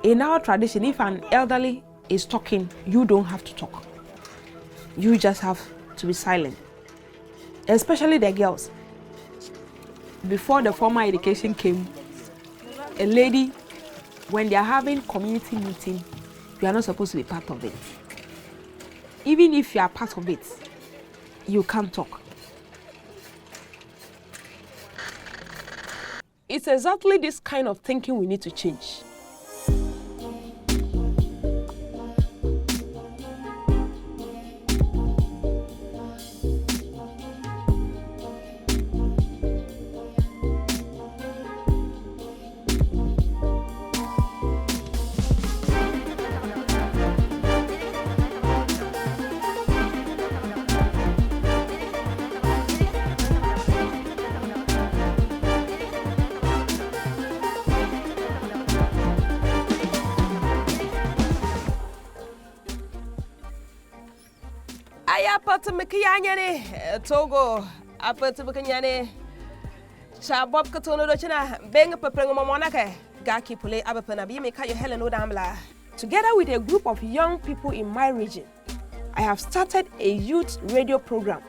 In our tradition, if an elderly is talking, you don't have to talk. You just have to be silent. Especially the girls. Before the formal education came, a lady, when they are having community meeting, you are not supposed to be part of it. Even if you are part of it, you can't talk. It's exactly this kind of thinking we need to change. Togo, Apatubakanyane, Saboba Katono China, Bang Papangamonaka, Gaki Pule Abapanabi, make Helen Udanbila. Together with a group of young people in my region, I have started a youth radio program.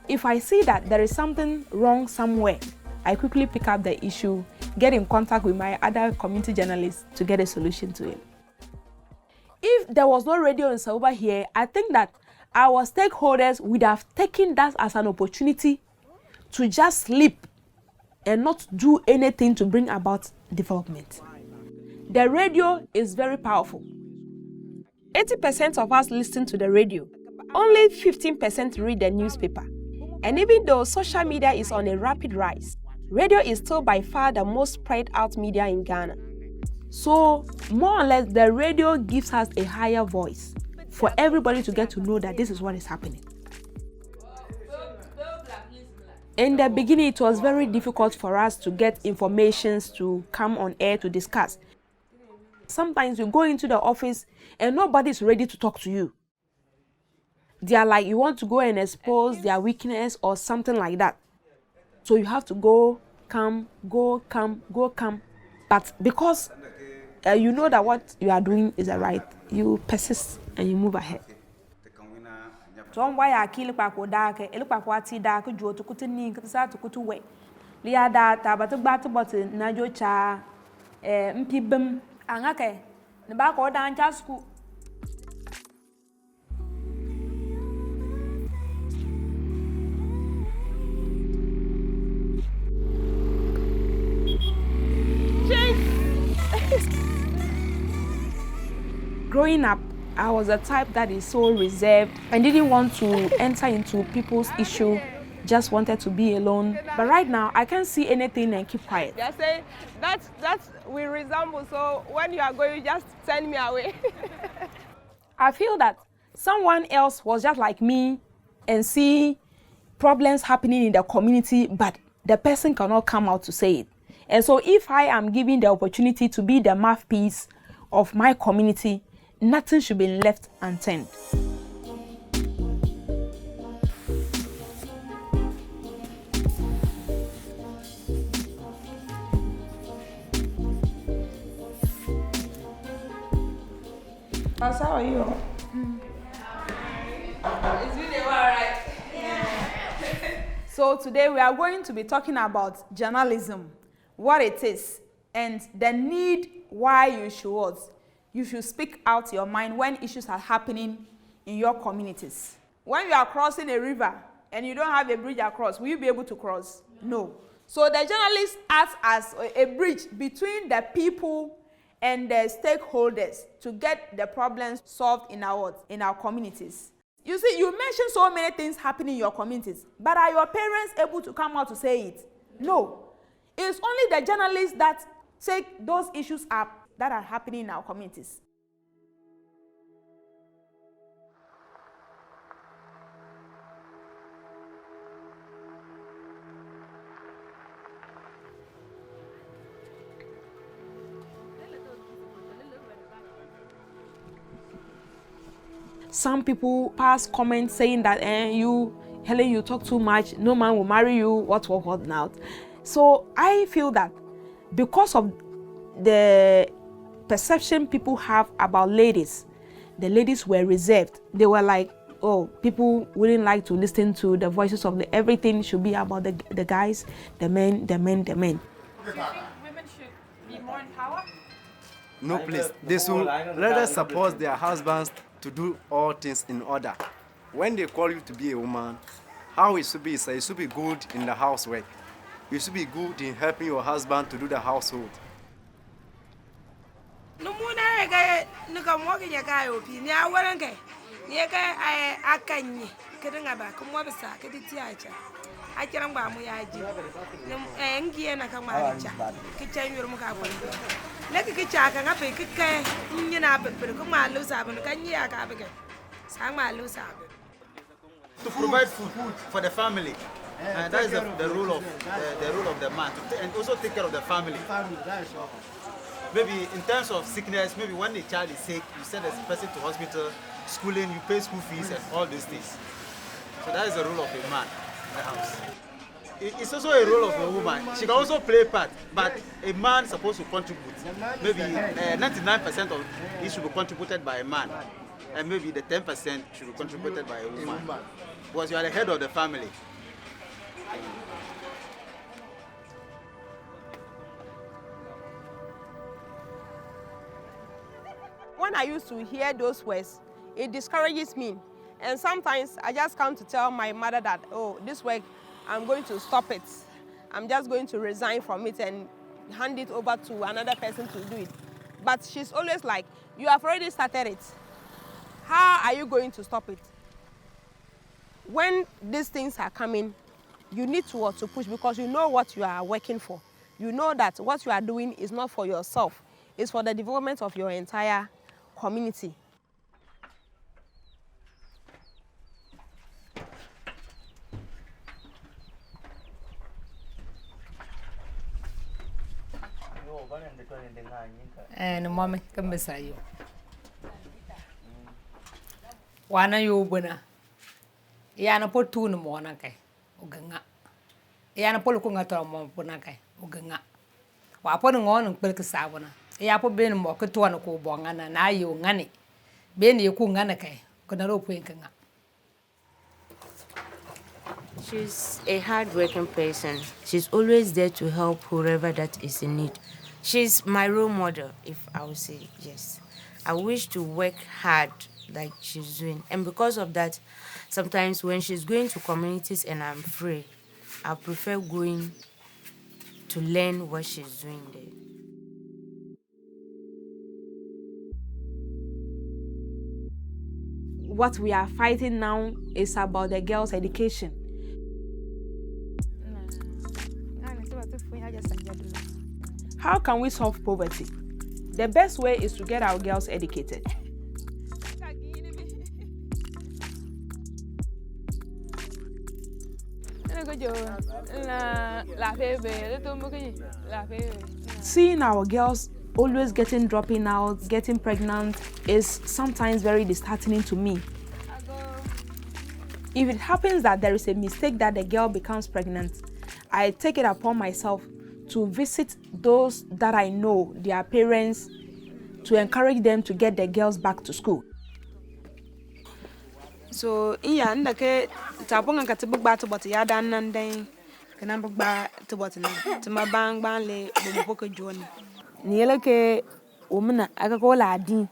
If I see that there is something wrong somewhere, I quickly pick up the issue, get in contact with my other community journalists to get a solution to it. If there was no radio in Saboba here, I think that our stakeholders would have taken that as an opportunity to just sleep and not do anything to bring about development. The radio is very powerful. 80% of us listen to the radio. Only 15% read the newspaper. And even though social media is on a rapid rise, radio is still by far the most spread out media in Ghana. So, more or less, the radio gives us a higher voice for everybody to get to know that this is what is happening. In the beginning, it was very difficult for us to get information to come on air to discuss. Sometimes you go into the office and nobody is ready to talk to you. They are like, you want to go and expose their weakness or something like that. So you have to go, come. But because you know that what you are doing is right, you persist and you move ahead. Tom why I kill dark, Elpaqua dark, Joe to Kutini, to Kutu Lia data, but a battle button, Najo cha, Mpibum, Angake, the back or down just school. Growing up, I was a type that is so reserved and didn't want to enter into people's issue, just wanted to be alone. But right now, I can't see anything and keep quiet. They say that's we resemble, so when you are going, just send me away. I feel that someone else was just like me and see problems happening in the community, but the person cannot come out to say it. And so if I am given the opportunity to be the mouthpiece of my community, nothing should be left unturned. How are you? It's really all right. Yeah. So today we are going to be talking about journalism, what it is, and the need why you should speak out your mind when issues are happening in your communities. When you are crossing a river and you don't have a bridge across, will you be able to cross? No. So the journalist acts as a bridge between the people and the stakeholders to get the problems solved in our communities. You see, you mentioned so many things happening in your communities, but are your parents able to come out to say it? No. It's only the journalists that take those issues up that are happening in our communities. Some people pass comments saying that you, Helen, you talk too much, no man will marry you, what now. So I feel that because of the perception people have about ladies. The ladies were reserved. They were like, oh, people wouldn't like to listen to the voices of everything should be about the guys, the men. Do you think women should be more in power? No, please. They should let us support their husbands to do all things in order. When they call you to be a woman, how it should be is you should be good in the housework. You should be good in helping your husband to do the household. No muna ga nuka mogi ya ga opi ni awaran kai ni ga akanyi kidin aba kuma bisa kidi tiacha a kiran ba mu yaji ngiye na kan maricha kicen yur muka kwai leki kicha kan ape kike nyina bebere ko malu sabun kan yi aka abe sang malu sabun. To provide food for the family. That is the role of the man, and also take care of the family. Maybe in terms of sickness, maybe when the child is sick, you send the person to hospital, schooling, you pay school fees and all these things. So that is the role of a man in the house. It's also a role of a woman. She can also play a part, but a man is supposed to contribute. Maybe 99% of it should be contributed by a man, and maybe the 10% should be contributed by a woman. Because you are the head of the family. When I used to hear those words, it discourages me. And sometimes I just come to tell my mother that, oh, this work, I'm going to stop it. I'm just going to resign from it and hand it over to another person to do it. But she's always like, you have already started it. How are you going to stop it? When these things are coming, you need to push because you know what you are working for. You know that what you are doing is not for yourself. It's for the development of your entire community. And mommy, come beside you. Wana you buna. Yana po tu no mona kai. Uganga. Yana po lukunga to mo buna kai. Uganga. Wa po ngon ngpel sabona. Ya po ben mo ko to no ko bongana na yo ngani. Ben ye ku ngana kai. Ko na ro po nkanga. She's a hard-working person. She's always there to help whoever that is in need. She's my role model, if I would say yes. I wish to work hard like she's doing. And because of that, sometimes when she's going to communities and I'm free, I prefer going to learn what she's doing there. What we are fighting now is about the girls' education. How can we solve poverty? The best way is to get our girls educated. Seeing our girls always dropping out, getting pregnant is sometimes very disheartening to me. If it happens that there is a mistake that the girl becomes pregnant, I take it upon myself to visit those that I know, their parents, to encourage them to get their girls back to school. So iya ndake taponga katibugba to bot ya dan nan den kana bugba to bot na tuma bang ban le bo poko joni ni yeleke omna aka ko la din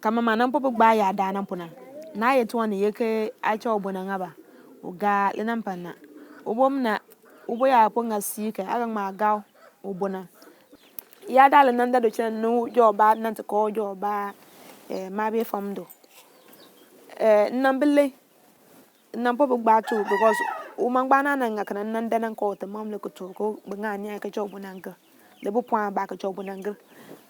kama manan bugba ya dan nan puna na yeto ne yeke acha obona ngaba uga lenan panna obomna ubo ya ponga sika aga ma gaw obona ya dal nan da do chen no joba nan to ko joba ma be famdo nambele nampo bugba to because umangbana na ngakana nan da nan ko ta mamle ko to ko bangani aka jobu nanga le bu point ba ka jobu nanga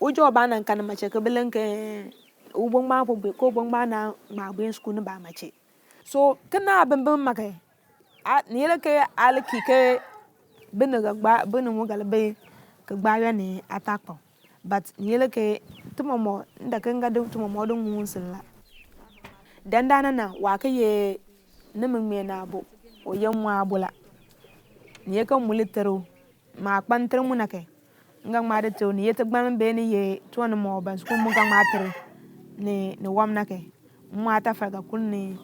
o joba nan kana mache ka belenke ubon ma po ko bongba na ma ben school ba mache so kana bambam makai a ni le ke alki ke benaga gba benu mo galbe ka gba ya ni atakpo but ni le ke tumomo ndaka ngado tumomo don munsilla dandana na waka ye nemengme na bo o yemwa bula ni ka mulitero ma kpantre munake ngang ma de to ni yete gban be ni ye to no mo ban sku mo gang ma tere ne wam na ke mo ata faga kun ne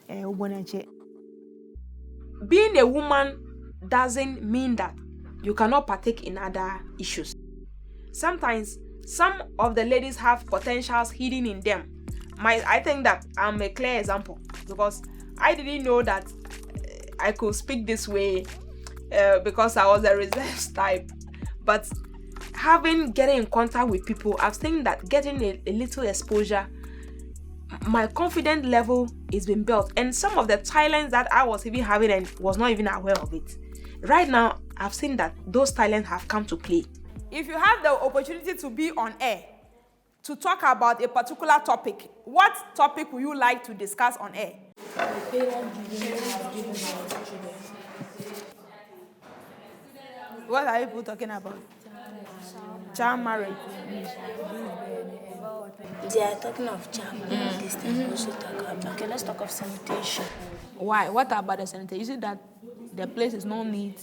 ubonanche. Being a woman doesn't mean that you cannot partake in other issues. Sometimes some of the ladies have potentials hidden in them. I think that I'm a clear example because I didn't know that I could speak this way because I was a reserved type. But getting in contact with people, I've seen that getting a little exposure, my confidence level is being built. And some of the talents that I was even having and was not even aware of it. Right now, I've seen that those talents have come to play. If you have the opportunity to be on air, to talk about a particular topic, what topic would you like to discuss on air? What are you talking about? Child marriage. They are talking of child marriage. This time we should talk about. Okay, let's talk of sanitation. Why? What about the sanitation? Is it that the place is not neat?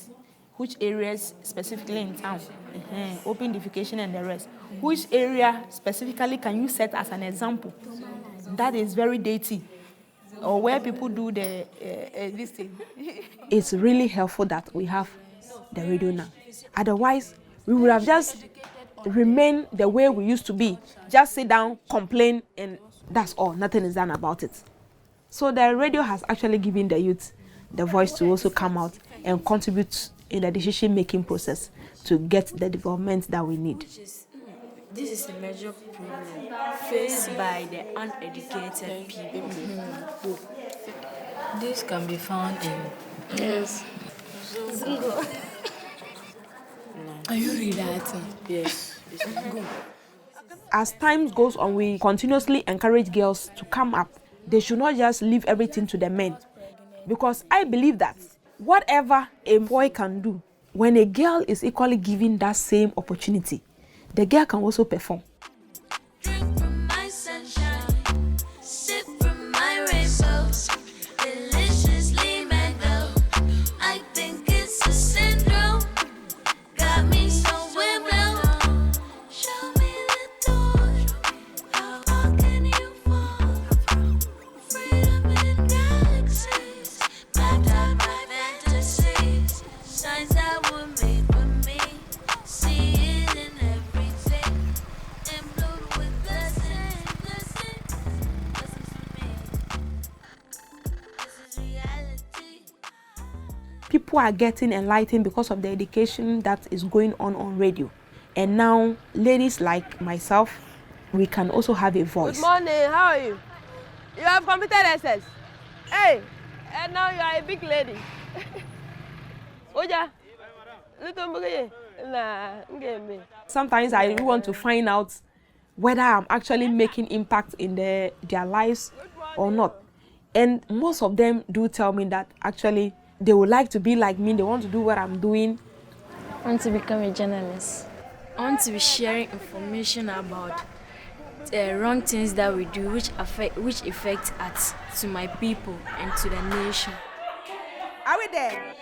Which areas specifically in town? Open defecation and the rest. Which area specifically can you set as an example? That is very dirty. Or where people do the this thing. It's really helpful that we have the radio now. Otherwise, we would have just remained the way we used to be. Just sit down, complain, and that's all. Nothing is done about it. So the radio has actually given the youth the voice to also come out and contribute in the decision-making process to get the development that we need. This is a major problem faced by the uneducated people. This can be found in... Yes. Are you rewriting? Yes. Good. As time goes on, we continuously encourage girls to come up. They should not just leave everything to the men. Because I believe that whatever a boy can do, when a girl is equally given that same opportunity, the girl can also perform. Drink from my sunshine, sip from my rainbows, deliciously mango. I think it's a syndrome, got me so wimblow. Show me the door, how can you fall? Freedom in galaxies, mapped out my fantasies, signs that were made for me. See it in everything, imbued with blessing, blessing for me. This is reality. People are getting enlightened because of the education that is going on radio. And now, ladies like myself, we can also have a voice. Good morning, how are you? You have computer access. Hey, and now you are a big lady. Oja, Sometimes I really want to find out whether I'm actually making impact in their lives or not. And most of them do tell me that actually they would like to be like me, they want to do what I'm doing. I want to become a journalist. I want to be sharing information about wrong things that we do, which affect us, to my people and to the nation. Are we there?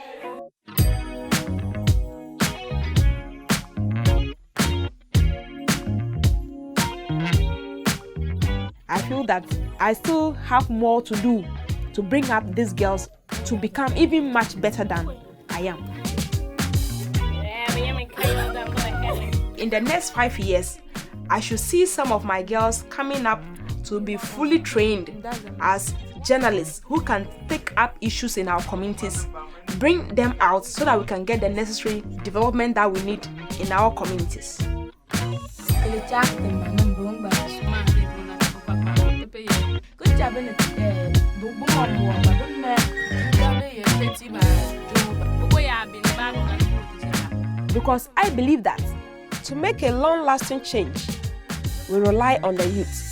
I feel that I still have more to do to bring up these girls to become even much better than I am. In the next 5 years, I should see some of my girls coming up to be fully trained as journalists who can take up issues in our communities, bring them out so that we can get the necessary development that we need in our communities. Because I believe that to make a long-lasting change, we rely on the youth.